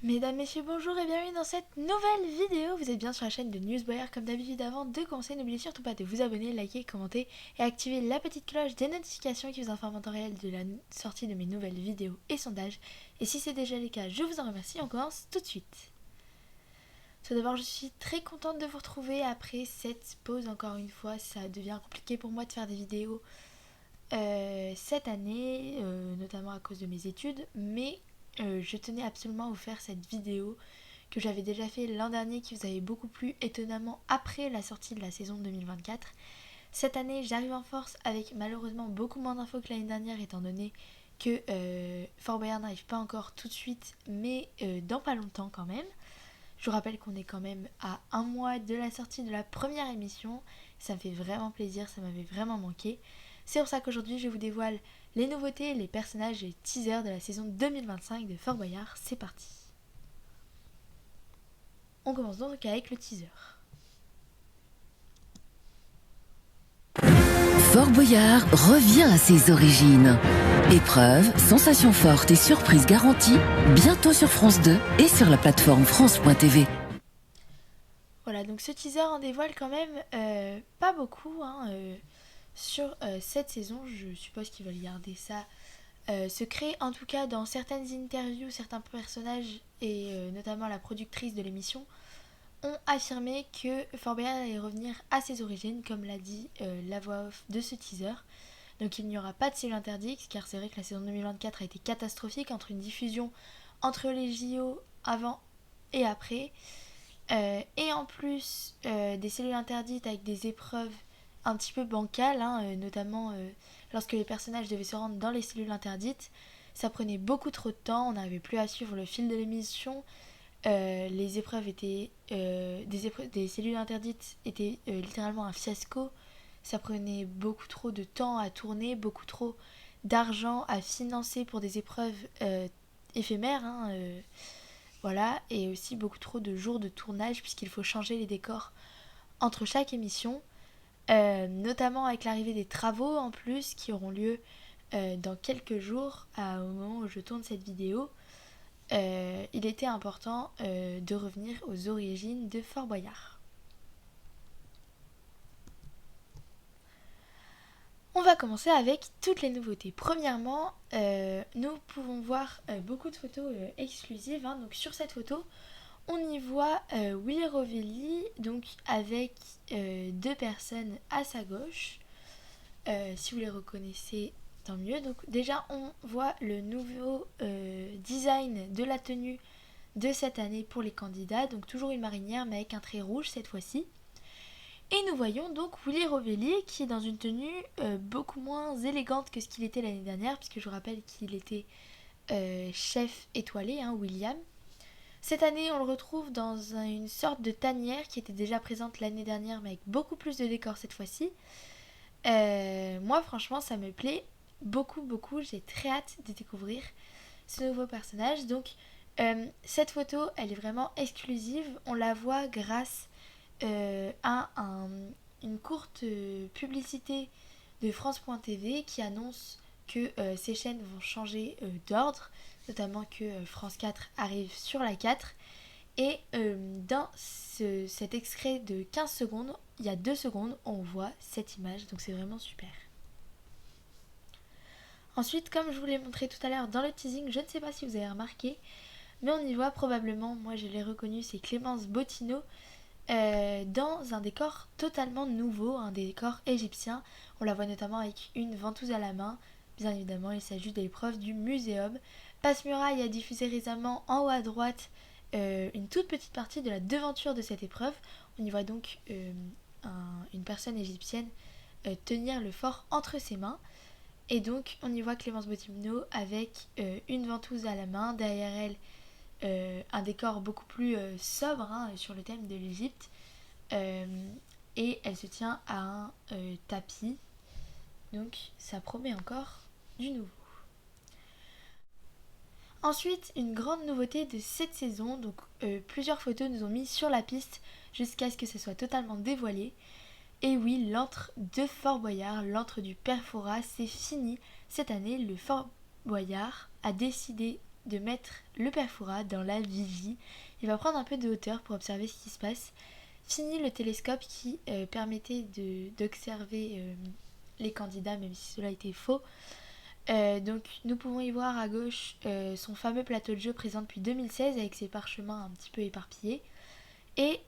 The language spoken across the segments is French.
Mesdames, messieurs, bonjour et bienvenue dans cette nouvelle vidéo. Vous êtes bien sur la chaîne de Newsboyer. Comme d'habitude, avant de commencer, n'oubliez surtout pas de vous abonner, liker, commenter et activer la petite cloche des notifications qui vous informe en temps réel de la sortie de mes nouvelles vidéos et sondages. Et si c'est déjà le cas, je vous en remercie. On commence tout de suite. Tout d'abord, je suis très contente de vous retrouver après cette pause. Encore une fois, ça devient compliqué pour moi de faire des vidéos cette année, notamment à cause de mes études, mais je tenais absolument à vous faire cette vidéo que j'avais déjà fait l'an dernier, qui vous avait beaucoup plu, étonnamment après la sortie de la saison 2024. Cette année, j'arrive en force avec malheureusement beaucoup moins d'infos que l'année dernière, étant donné que Fort Boyard n'arrive pas encore tout de suite, mais dans pas longtemps quand même. Je vous rappelle qu'on est quand même à un mois de la sortie de la première émission. Ça me fait vraiment plaisir, ça m'avait vraiment manqué. C'est pour ça qu'aujourd'hui, je vous dévoile les nouveautés, les personnages et teasers de la saison 2025 de Fort Boyard. C'est parti. On commence donc avec le teaser. Fort Boyard revient à ses origines. Épreuves, sensations fortes et surprises garanties, bientôt sur France 2 et sur la plateforme France.tv. Voilà, donc ce teaser en dévoile quand même pas beaucoup sur cette saison. Je suppose qu'ils veulent garder ça secret. En tout cas, dans certaines interviews, certains personnages et notamment la productrice de l'émission ont affirmé que Fort Boyard allait revenir à ses origines, comme l'a dit la voix off de ce teaser. Donc il n'y aura pas de cellule interdite, car c'est vrai que la saison 2024 a été catastrophique entre une diffusion entre les JO avant et après. Et en plus des cellules interdites avec des épreuves un petit peu bancales, notamment lorsque les personnages devaient se rendre dans les cellules interdites. Ça prenait beaucoup trop de temps, on n'arrivait plus à suivre le fil de l'émission. Les épreuves étaient des cellules interdites étaient littéralement un fiasco. Ça prenait beaucoup trop de temps à tourner, beaucoup trop d'argent à financer pour des épreuves éphémères, voilà, et aussi beaucoup trop de jours de tournage puisqu'il faut changer les décors entre chaque émission, notamment avec l'arrivée des travaux en plus qui auront lieu dans quelques jours au moment où je tourne cette vidéo. Il était important de revenir aux origines de Fort Boyard. On va commencer avec toutes les nouveautés. Premièrement, nous pouvons voir beaucoup de photos exclusives. Donc sur cette photo, on y voit Willy Rovelli, donc avec deux personnes à sa gauche. Si vous les reconnaissez, tant mieux. Donc déjà, on voit le nouveau design de la tenue de cette année pour les candidats. Donc toujours une marinière, mais avec un trait rouge cette fois-ci. Et nous voyons donc Willy Rovelli qui est dans une tenue beaucoup moins élégante que ce qu'il était l'année dernière, puisque je vous rappelle qu'il était chef étoilé, William. Cette année, on le retrouve dans une sorte de tanière qui était déjà présente l'année dernière, mais avec beaucoup plus de décors cette fois-ci. Moi, franchement, ça me plaît beaucoup, beaucoup. J'ai très hâte de découvrir ce nouveau personnage. Donc, cette photo, elle est vraiment exclusive. On la voit grâce à une courte publicité de France.tv qui annonce que ces chaînes vont changer d'ordre, notamment que France 4 arrive sur la 4. Et dans cet extrait de 15 secondes, il y a 2 secondes, on voit cette image, donc c'est vraiment super. Ensuite, comme je vous l'ai montré tout à l'heure dans le teasing, je ne sais pas si vous avez remarqué, mais on y voit probablement, moi je l'ai reconnu, c'est Clémence Bottineau, dans un décor totalement nouveau, un décor égyptien. On la voit notamment avec une ventouse à la main. Bien évidemment, il s'agit de l'épreuve du muséum. Passe-Muraille a diffusé récemment en haut à droite une toute petite partie de la devanture de cette épreuve. On y voit donc une personne égyptienne tenir le fort entre ses mains. Et donc, on y voit Clémence Bottineau avec une ventouse à la main. Derrière elle, un décor beaucoup plus sobre sur le thème de l'Égypte, et elle se tient à un tapis, donc ça promet encore du nouveau. Ensuite, une grande nouveauté de cette saison, donc plusieurs photos nous ont mis sur la piste jusqu'à ce que ce soit totalement dévoilé. Et oui, l'antre de Fort Boyard, l'antre du Père Fouras, c'est fini cette année. Le Fort Boyard a décidé de mettre le père Fouras dans la vigie. Il va prendre un peu de hauteur pour observer ce qui se passe. Fini le télescope qui permettait d'observer les candidats, même si cela était faux. Donc nous pouvons y voir à gauche son fameux plateau de jeu présent depuis 2016 avec ses parchemins un petit peu éparpillés. Et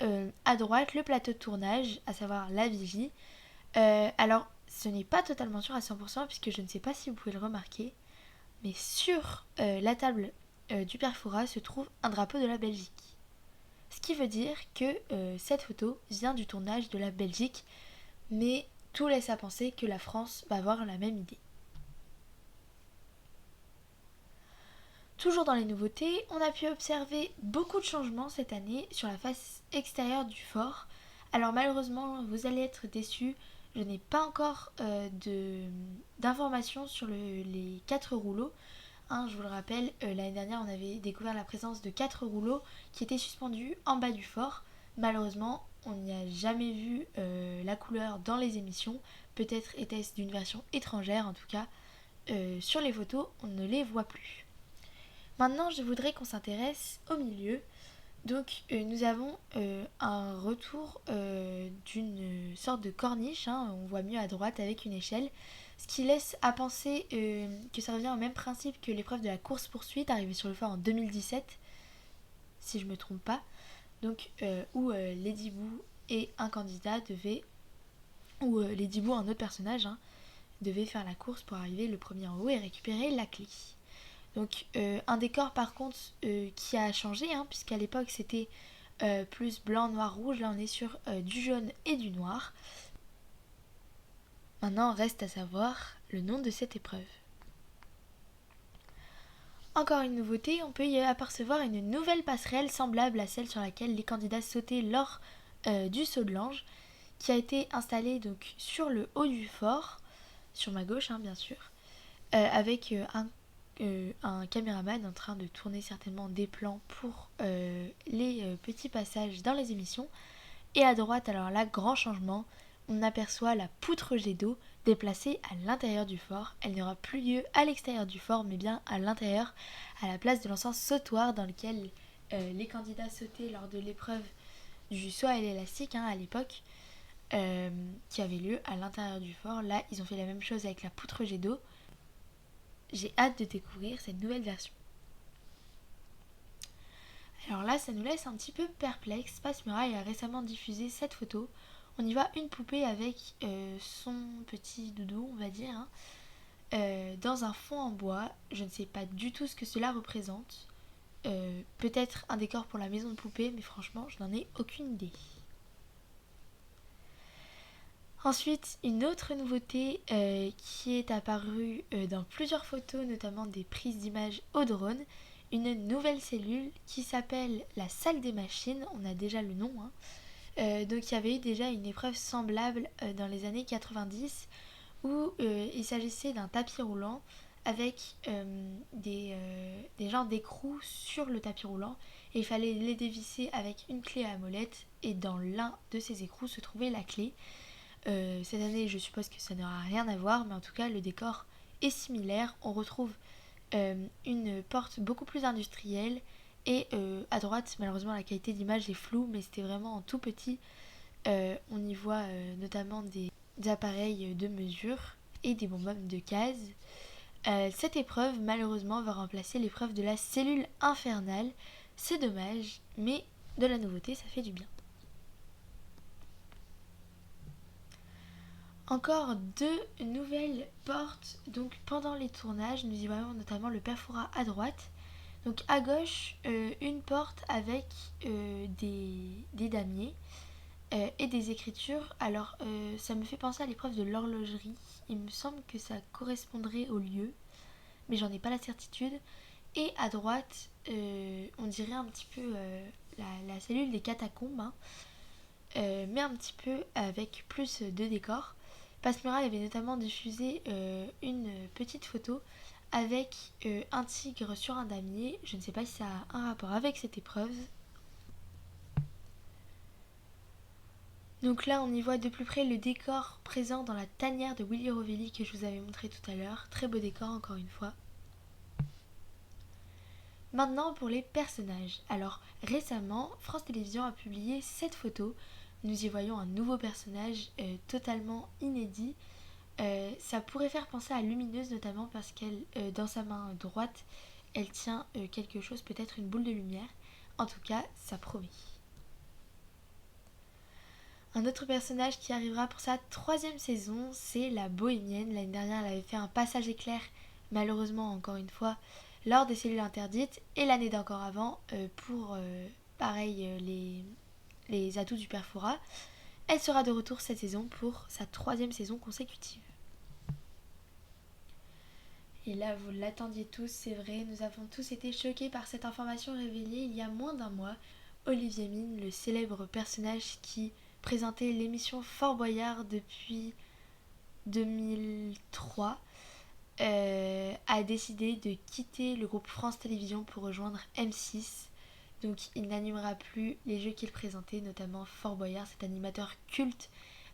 à droite, le plateau de tournage, à savoir la vigie. Alors, ce n'est pas totalement sûr à 100% puisque je ne sais pas si vous pouvez le remarquer, mais sur la table du père Fouras se trouve un drapeau de la Belgique. Ce qui veut dire que cette photo vient du tournage de la Belgique, mais tout laisse à penser que la France va avoir la même idée. Toujours dans les nouveautés, on a pu observer beaucoup de changements cette année sur la face extérieure du fort. Alors malheureusement, vous allez être déçus, je n'ai pas encore d'informations sur les 4 rouleaux. Je vous le rappelle, l'année dernière, on avait découvert la présence de 4 rouleaux qui étaient suspendus en bas du fort. Malheureusement, on n'y a jamais vu la couleur dans les émissions. Peut-être était-ce d'une version étrangère, en tout cas, sur les photos, on ne les voit plus. Maintenant, je voudrais qu'on s'intéresse au milieu. Donc, nous avons un retour d'une sorte de corniche. On voit mieux à droite avec une échelle. Ce qui laisse à penser que ça revient au même principe que l'épreuve de la course-poursuite arrivée sur le fort en 2017, si je ne me trompe pas. Donc, où Lady Boo et un candidat devaient, ou Lady Boo, un autre personnage, devait faire la course pour arriver le premier en haut et récupérer la clé. Donc un décor par contre qui a changé, puisqu'à l'époque c'était plus blanc, noir, rouge. Là on est sur du jaune et du noir. Maintenant reste à savoir le nom de cette épreuve. Encore une nouveauté, on peut y apercevoir une nouvelle passerelle semblable à celle sur laquelle les candidats sautaient lors du saut de l'ange, qui a été installée donc sur le haut du fort, sur ma gauche bien sûr, avec un caméraman en train de tourner certainement des plans pour les petits passages dans les émissions. Et à droite, alors là, grand changement, on aperçoit la poutre jet d'eau déplacée à l'intérieur du fort. Elle n'aura plus lieu à l'extérieur du fort, mais bien à l'intérieur, à la place de l'ancien sautoir dans lequel les candidats sautaient lors de l'épreuve du saut à l'élastique à l'époque, qui avait lieu à l'intérieur du fort. Là, ils ont fait la même chose avec la poutre jet d'eau. J'ai hâte de découvrir cette nouvelle version. Alors là, ça nous laisse un petit peu perplexe. Space Muraille a récemment diffusé cette photo. On y voit une poupée avec son petit doudou, on va dire, dans un fond en bois. Je ne sais pas du tout ce que cela représente. Peut-être un décor pour la maison de poupée, mais franchement, je n'en ai aucune idée. Ensuite, une autre nouveauté qui est apparue dans plusieurs photos, notamment des prises d'images au drone, une nouvelle cellule qui s'appelle la salle des machines, on a déjà le nom. Donc il y avait eu déjà une épreuve semblable dans les années 90 où il s'agissait d'un tapis roulant avec des genres d'écrous sur le tapis roulant et il fallait les dévisser avec une clé à molette et dans l'un de ces écrous se trouvait la clé. Cette année, je suppose que ça n'aura rien à voir, mais en tout cas, le décor est similaire. On retrouve une porte beaucoup plus industrielle et à droite, malheureusement, la qualité d'image est floue, mais c'était vraiment en tout petit. On y voit notamment des appareils de mesure et des bonbonnes de cases. Cette épreuve, malheureusement, va remplacer l'épreuve de la cellule infernale. C'est dommage, mais de la nouveauté, ça fait du bien. Encore 2 nouvelles portes. Donc pendant les tournages, nous y voyons notamment le père Fouras à droite. Donc à gauche, une porte avec des damiers et des écritures. Alors ça me fait penser à l'épreuve de l'horlogerie. Il me semble que ça correspondrait au lieu, mais j'en ai pas la certitude. Et à droite, on dirait un petit peu la cellule des catacombes, mais un petit peu avec plus de décors. Space Muraille avait notamment diffusé une petite photo avec un tigre sur un damier. Je ne sais pas si ça a un rapport avec cette épreuve. Donc là, on y voit de plus près le décor présent dans la tanière de Willy Rovelli que je vous avais montré tout à l'heure. Très beau décor encore une fois. Maintenant pour les personnages. Alors récemment, France Télévisions a publié cette photo. Nous y voyons un nouveau personnage totalement inédit. Ça pourrait faire penser à Lumineuse notamment parce qu'elle, dans sa main droite, elle tient quelque chose, peut-être une boule de lumière. En tout cas, ça promet. Un autre personnage qui arrivera pour sa 3e saison, c'est la Bohémienne. L'année dernière, elle avait fait un passage éclair, malheureusement encore une fois, lors des cellules interdites. Et l'année d'encore avant, pour pareil les atouts du Perfora. Elle sera de retour cette saison pour sa 3e saison consécutive. Et là, vous l'attendiez tous, c'est vrai, nous avons tous été choqués par cette information révélée il y a moins d'un mois. Olivier Mine, le célèbre personnage qui présentait l'émission Fort Boyard depuis 2003, a décidé de quitter le groupe France Télévisions pour rejoindre M6. Donc il n'animera plus les jeux qu'il présentait, notamment Fort Boyard, cet animateur culte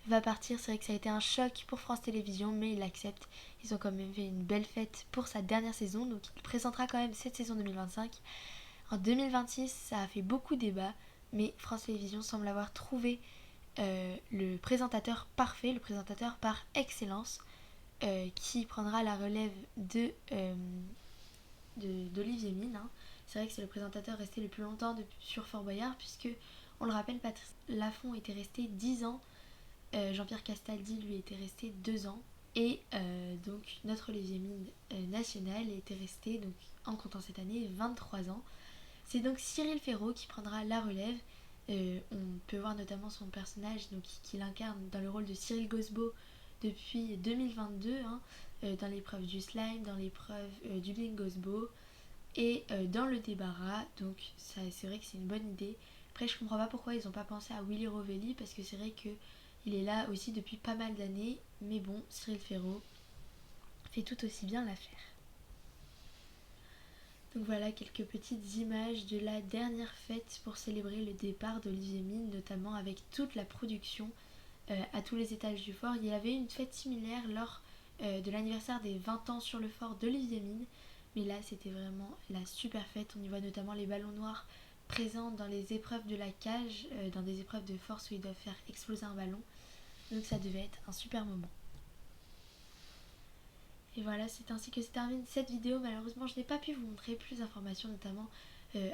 va partir. C'est vrai que ça a été un choc pour France Télévisions, mais il accepte. Ils ont quand même fait une belle fête pour sa dernière saison, donc il présentera quand même cette saison 2025. En 2026, ça a fait beaucoup débat, mais France Télévisions semble avoir trouvé le présentateur parfait, le présentateur par excellence, qui prendra la relève d'Olivier Mine. Hein. C'est vrai que c'est le présentateur resté le plus longtemps sur Fort Boyard, puisque, on le rappelle, Patrice Laffont était resté 10 ans, Jean-Pierre Castaldi lui était resté 2 ans, et donc notre Olivier Mine national était resté, donc, en comptant cette année, 23 ans. C'est donc Cyril Ferraud qui prendra la relève. On peut voir notamment son personnage qu'il incarne dans le rôle de Cyril Gosbo depuis 2022, hein, dans l'épreuve du slime, dans l'épreuve du Bingosbo et dans le débarras. Donc c'est vrai que c'est une bonne idée. Après, je comprends pas pourquoi ils n'ont pas pensé à Willy Rovelli, parce que c'est vrai qu'il est là aussi depuis pas mal d'années, mais bon, Cyril Ferraud fait tout aussi bien l'affaire. Donc voilà quelques petites images de la dernière fête pour célébrer le départ d'Olivier Mine, notamment avec toute la production à tous les étages du fort. Il y avait une fête similaire lors de l'anniversaire des 20 ans sur le fort d'Olivier Mine, mais là c'était vraiment la super fête. On y voit notamment les ballons noirs présents dans les épreuves de la cage, dans des épreuves de force où ils doivent faire exploser un ballon. Donc ça devait être un super moment. Et voilà, c'est ainsi que se termine cette vidéo. Malheureusement, je n'ai pas pu vous montrer plus d'informations, notamment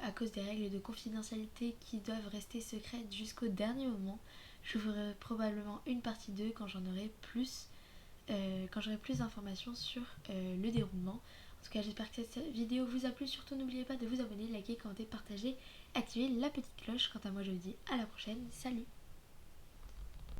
à cause des règles de confidentialité qui doivent rester secrètes jusqu'au dernier moment. Je vous ferai probablement une partie 2 quand j'aurai plus d'informations sur le déroulement. En tout cas, j'espère que cette vidéo vous a plu. Surtout, n'oubliez pas de vous abonner, liker, commenter, partager, activer la petite cloche. Quant à moi, je vous dis à la prochaine. Salut!